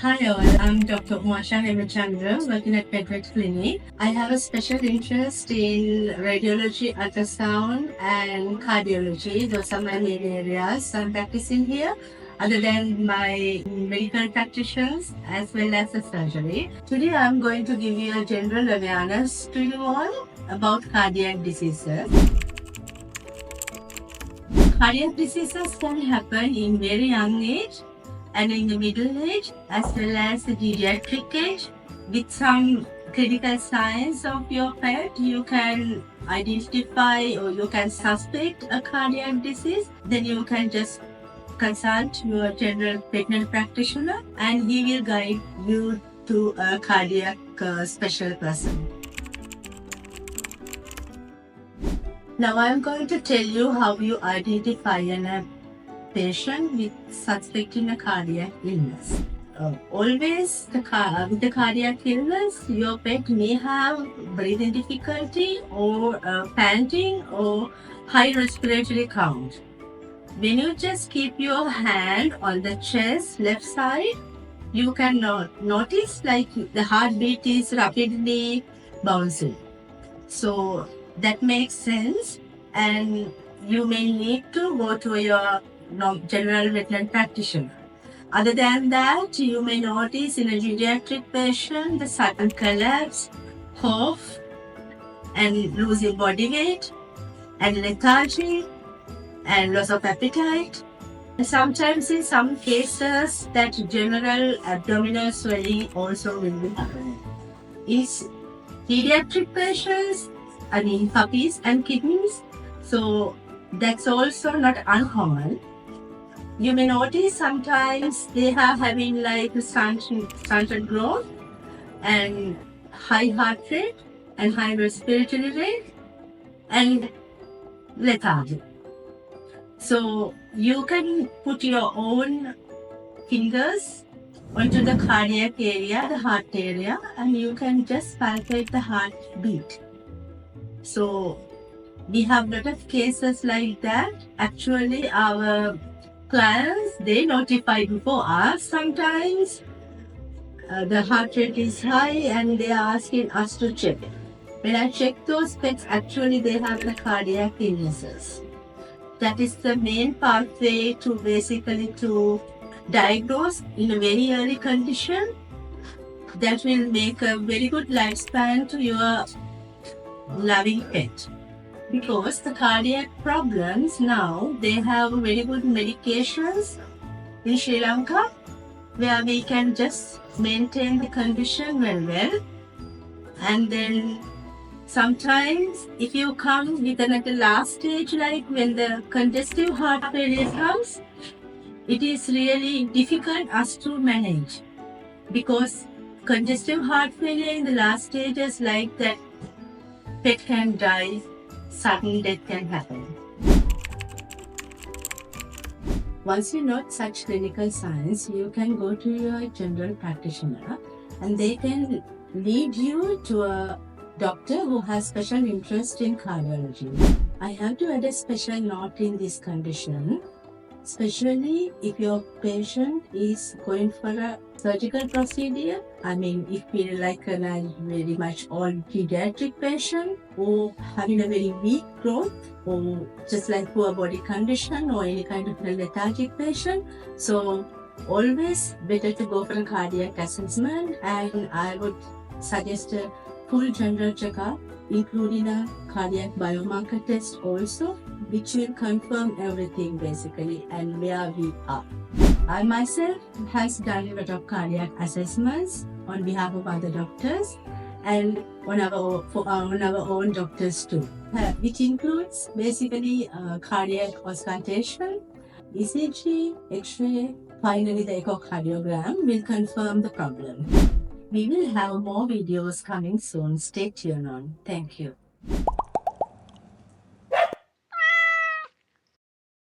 Hi all, I'm Dr. Umasha Hemachandra, working at Medvet Clinic. I have a special interest in radiology, ultrasound, and cardiology. Those are my main areas I'm practicing here, other than my medical practitioners as well as the surgery. Today I'm going to give you a general awareness to you all about cardiac diseases. Cardiac diseases can happen in very young age and in the middle age as well as the pediatric age. With some clinical signs of your pet, you can identify or you can suspect a cardiac disease. Then you can just consult your general veterinary practitioner and he will guide you to a cardiac special person. Now I'm going to tell you how you identify a patient with suspecting a cardiac illness. Always with the cardiac illness, your pet may have breathing difficulty or panting or high respiratory count. When you just keep your hand on the chest left side, you can notice like the heartbeat is rapidly bouncing. So that makes sense, and you may need to go to your general veterinary practitioner. Other than that, you may notice in a pediatric patient the sudden collapse, cough, and losing body weight, and lethargy, and loss of appetite. And sometimes in some cases that general abdominal swelling also will be happening. In pediatric patients, puppies and kittens, so that's also not uncommon. You may notice sometimes they are having like stunted growth and high heart rate and high respiratory rate and lethargy. So you can put your own fingers onto the cardiac area, the heart area, and you can just palpate the heartbeat. So we have a lot of cases like that. Actually, our clients, they notify before us sometimes. The heart rate is high and they are asking us to check. When I check those pets, actually they have the cardiac illnesses. That is the main pathway to basically to diagnose in a very early condition. That will make a very good lifespan to your loving pet. Because the cardiac problems now, they have very good medications in Sri Lanka where we can just maintain the condition very well. And then sometimes if you come with at the last stage, like when the congestive heart failure comes, it is really difficult us to manage because congestive heart failure in the last stages like that pet can die, sudden death can happen. Once you note such clinical signs, you can go to your general practitioner and they can lead you to a doctor who has special interest in cardiology. I have to add a special note in this condition, especially if your patient is going for a surgical procedure. If you're like a very much old pediatric patient or having a very weak growth or just like poor body condition or any kind of a lethargic patient. So always better to go for a cardiac assessment, and I would suggest a full general checkup including a cardiac biomarker test also, which will confirm everything basically and where we are. I myself has done a lot of cardiac assessments on behalf of other doctors and on our own doctors too, which includes basically cardiac auscultation, ECG, X-ray, finally the echocardiogram will confirm the problem. We will have more videos coming soon. Stay tuned on. Thank you.